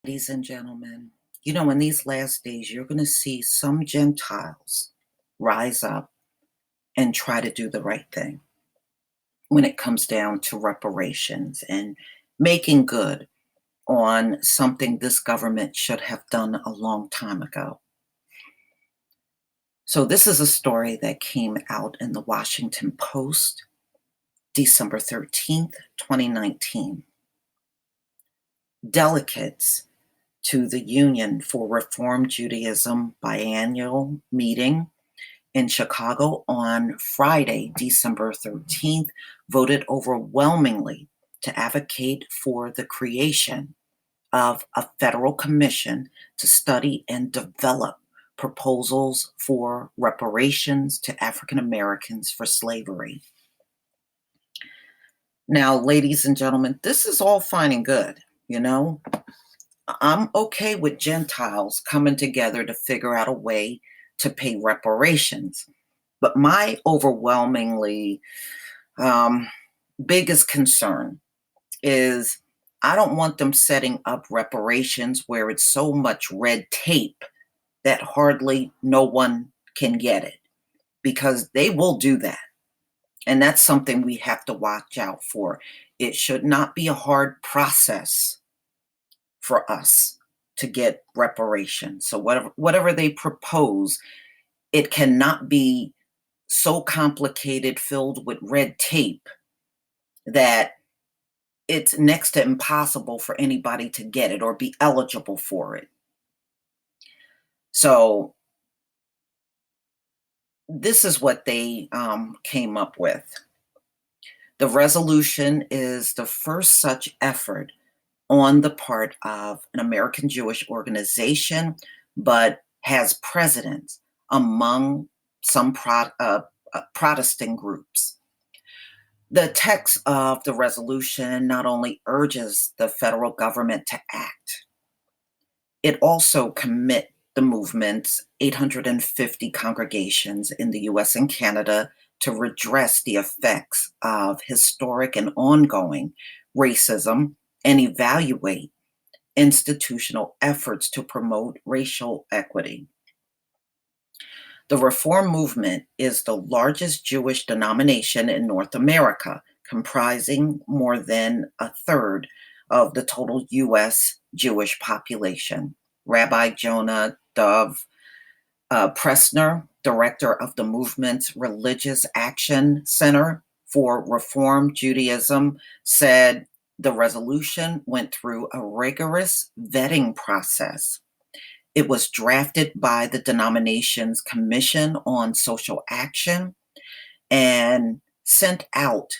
Ladies and gentlemen, in these last days, you're going to see some Gentiles rise up and try to do the right thing when it comes down to reparations and making good on something this government should have done a long time ago. So, this is a story that came out in the Washington Post, December 13th, 2019. Delegates to the Union for Reform Judaism biannual meeting in Chicago on Friday, December 13th, voted overwhelmingly to advocate for the creation of a federal commission to study and develop proposals for reparations to African Americans for slavery. Now, ladies and gentlemen, this is all fine and good, I'm okay with Gentiles coming together to figure out a way to pay reparations. But my overwhelmingly biggest concern is I don't want them setting up reparations where it's so much red tape that hardly no one can get it, because they will do that. And that's something we have to watch out for. It should not be a hard process for us to get reparations. So whatever they propose, it cannot be so complicated, filled with red tape, that it's next to impossible for anybody to get it or be eligible for it. So this is what they came up with. The resolution is the first such effort on the part of an American Jewish organization, but has precedence among some Protestant groups. The text of the resolution not only urges the federal government to act, it also commit the movement's 850 congregations in the US and Canada to redress the effects of historic and ongoing racism and evaluate institutional efforts to promote racial equity. The Reform Movement is the largest Jewish denomination in North America, comprising more than a third of the total U.S. Jewish population. Rabbi Jonah Dov Pressner, director of the movement's Religious Action Center for Reform Judaism, said the resolution went through a rigorous vetting process. It was drafted by the denomination's Commission on Social Action and sent out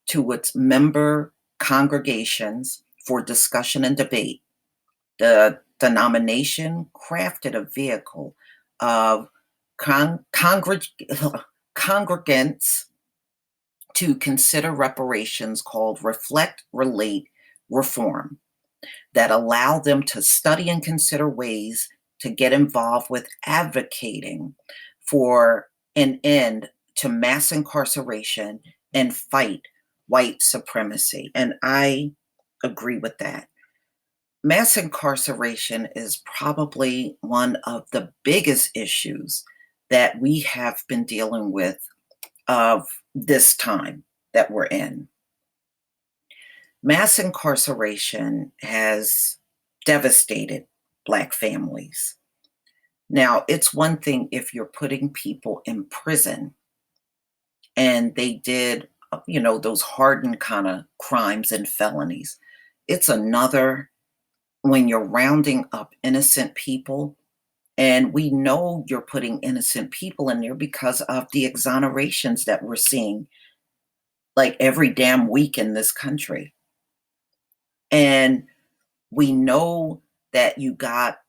to its member congregations for discussion and debate. The denomination crafted a vehicle of congregants to consider reparations called Reflect, Relate, Reform, that allow them to study and consider ways to get involved with advocating for an end to mass incarceration and fight white supremacy. And I agree with that. Mass incarceration is probably one of the biggest issues that we have been dealing with of this time that we're in. Mass incarceration has devastated Black families. Now, it's one thing if you're putting people in prison and they did, those hardened kind of crimes and felonies. It's another when you're rounding up innocent people, and we know you're putting innocent people in there because of the exonerations that we're seeing like every damn week in this country. And we know that you got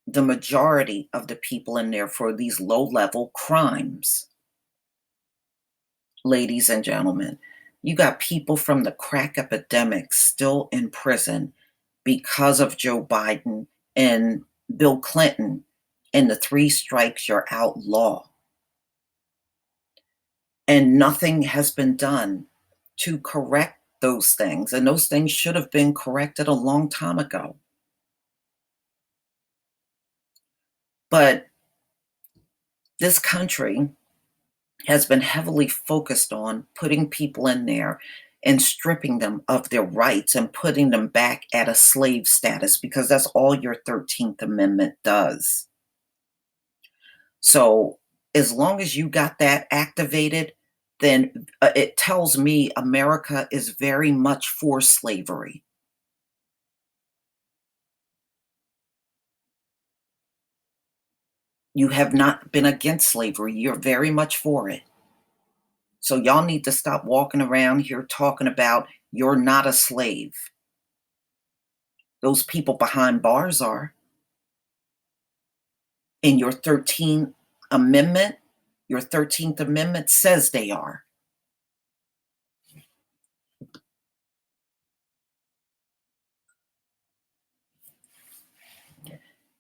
the majority of the people in there for these low-level crimes. Ladies and gentlemen, you got people from the crack epidemic still in prison because of Joe Biden and Bill Clinton and the 3 strikes you're out law. And nothing has been done to correct those things. And those things should have been corrected a long time ago. But this country has been heavily focused on putting people in there and stripping them of their rights and putting them back at a slave status, because that's all your 13th Amendment does. So as long as you got that activated, then it tells me America is very much for slavery. You have not been against slavery. You're very much for it. So y'all need to stop walking around here talking about you're not a slave. Those people behind bars are. In your 13th Amendment, your 13th Amendment says they are.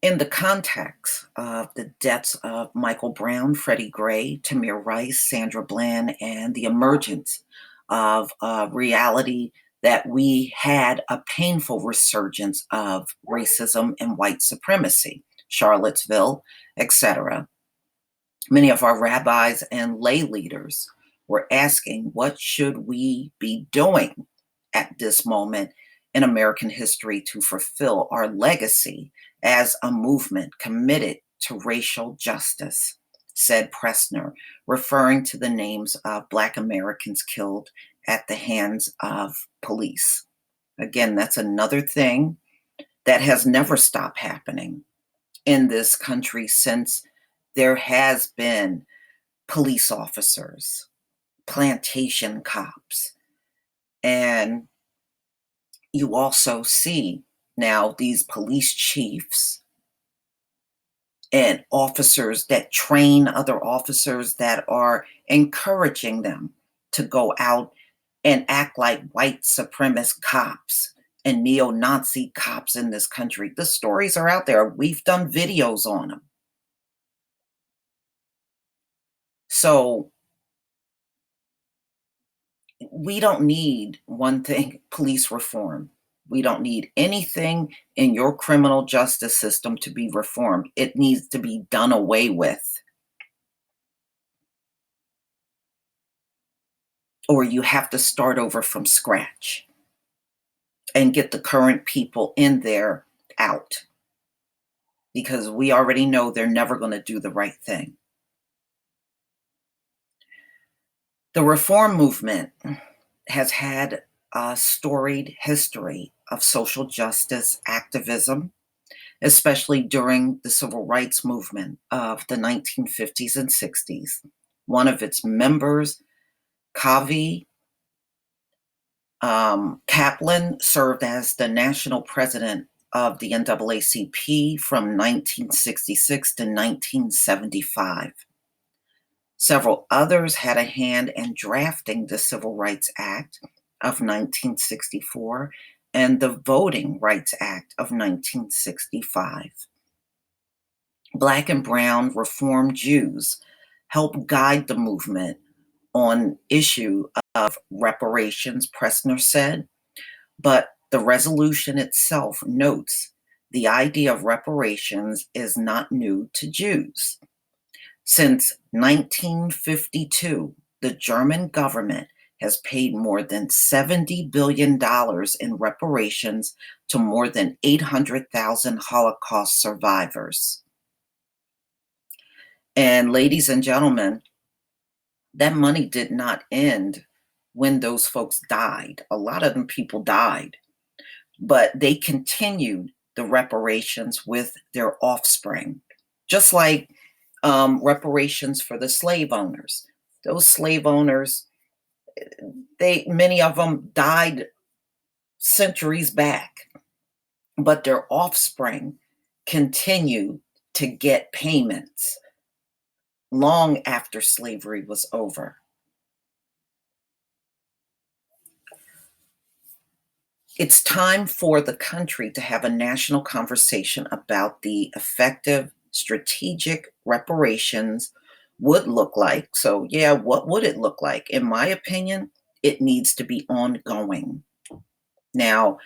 In the context of the deaths of Michael Brown, Freddie Gray, Tamir Rice, Sandra Bland, and the emergence of a reality that we had a painful resurgence of racism and white supremacy, Charlottesville, etc. Many of our rabbis and lay leaders were asking, what should we be doing at this moment in American history to fulfill our legacy as a movement committed to racial justice, said Pressner, referring to the names of Black Americans killed at the hands of police. Again, that's another thing that has never stopped happening in this country since there has been police officers, plantation cops, and you also see now these police chiefs and officers that train other officers that are encouraging them to go out and act like white supremacist cops and neo-Nazi cops in this country. The stories are out there. We've done videos on them. So we don't need one thing, police reform. We don't need anything in your criminal justice system to be reformed. It needs to be done away with. Or you have to start over from scratch and get the current people in there out. Because we already know they're never going to do the right thing. The reform movement has had a storied history of social justice activism, especially during the civil rights movement of the 1950s and 60s. One of its members, Kavi Kaplan, served as the national president of the NAACP from 1966 to 1975. Several others had a hand in drafting the Civil Rights Act of 1964 and the Voting Rights Act of 1965. Black and brown Reform Jews helped guide the movement on issue of reparations, Pressner said, but the resolution itself notes the idea of reparations is not new to Jews. Since 1952, the German government has paid more than $70 billion in reparations to more than 800,000 Holocaust survivors. And ladies and gentlemen, that money did not end when those folks died. A lot of them people died, but they continued the reparations with their offspring, just like reparations for the slave owners. Those slave owners, many of them died centuries back, but their offspring continue to get payments long after slavery was over. It's time for the country to have a national conversation about the effective strategic reparations would look like. So, yeah, what would it look like? In my opinion, it needs to be ongoing. Now,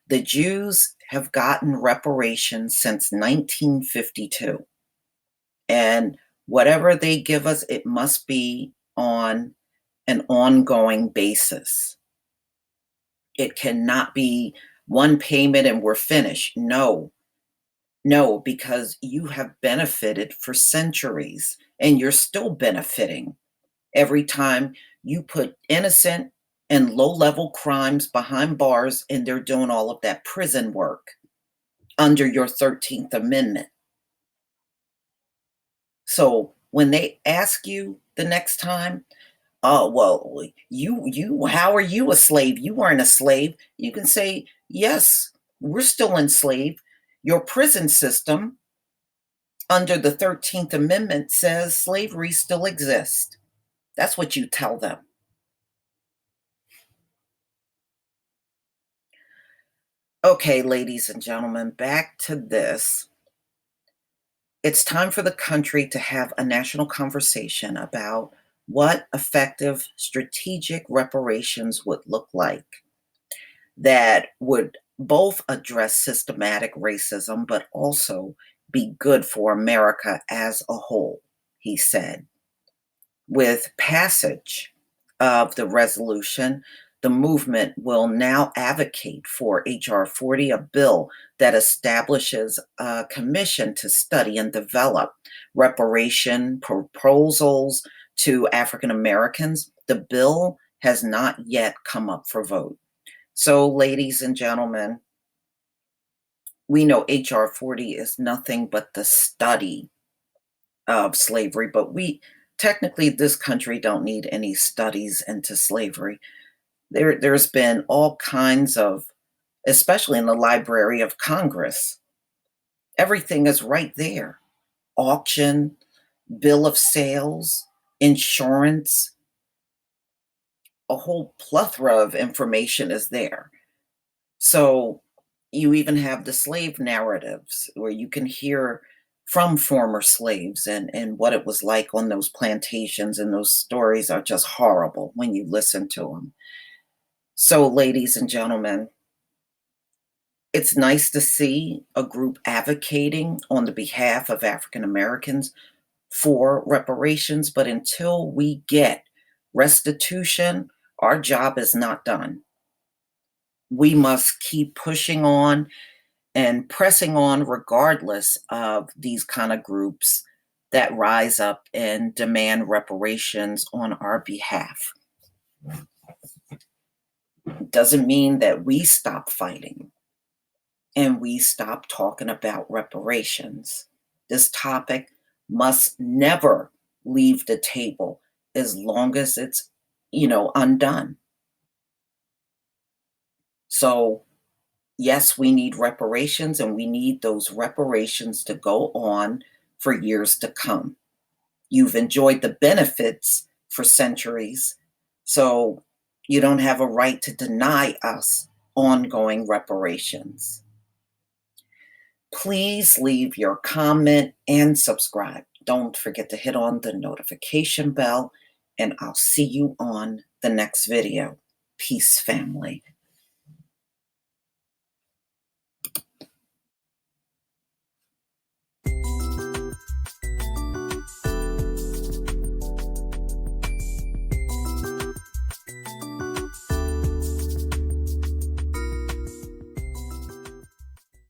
the Jews have gotten reparations since 1952. And whatever they give us, it must be on an ongoing basis. It cannot be one payment and we're finished. No, no, because you have benefited for centuries and you're still benefiting every time you put innocent and low level crimes behind bars and they're doing all of that prison work under your 13th Amendment. So when they ask you the next time, oh, well, how are you a slave? You weren't a slave. You can say, yes, we're still enslaved. Your prison system under the 13th Amendment says slavery still exists. That's what you tell them. Okay, ladies and gentlemen, back to this. It's time for the country to have a national conversation about what effective strategic reparations would look like that would both address systematic racism but also be good for America as a whole, he said. With passage of the resolution, the movement will now advocate for H.R. 40, a bill that establishes a commission to study and develop reparation proposals to African Americans. The bill has not yet come up for vote. So, ladies and gentlemen, we know H.R. 40 is nothing but the study of slavery, but technically, this country don't need any studies into slavery. There's been all kinds of, especially in the Library of Congress, everything is right there. Auction, bill of sales, insurance, a whole plethora of information is there. So you even have the slave narratives where you can hear from former slaves and what it was like on those plantations, and those stories are just horrible when you listen to them. So, ladies and gentlemen, it's nice to see a group advocating on the behalf of African Americans for reparations, but until we get restitution, our job is not done. We must keep pushing on and pressing on regardless of these kind of groups that rise up and demand reparations on our behalf. It doesn't mean that we stop fighting and we stop talking about reparations. This topic must never leave the table as long as it's, undone. So, yes, we need reparations, and we need those reparations to go on for years to come. You've enjoyed the benefits for centuries, so you don't have a right to deny us ongoing reparations. Please leave your comment and subscribe. Don't forget to hit on the notification bell, and I'll see you on the next video. Peace, family.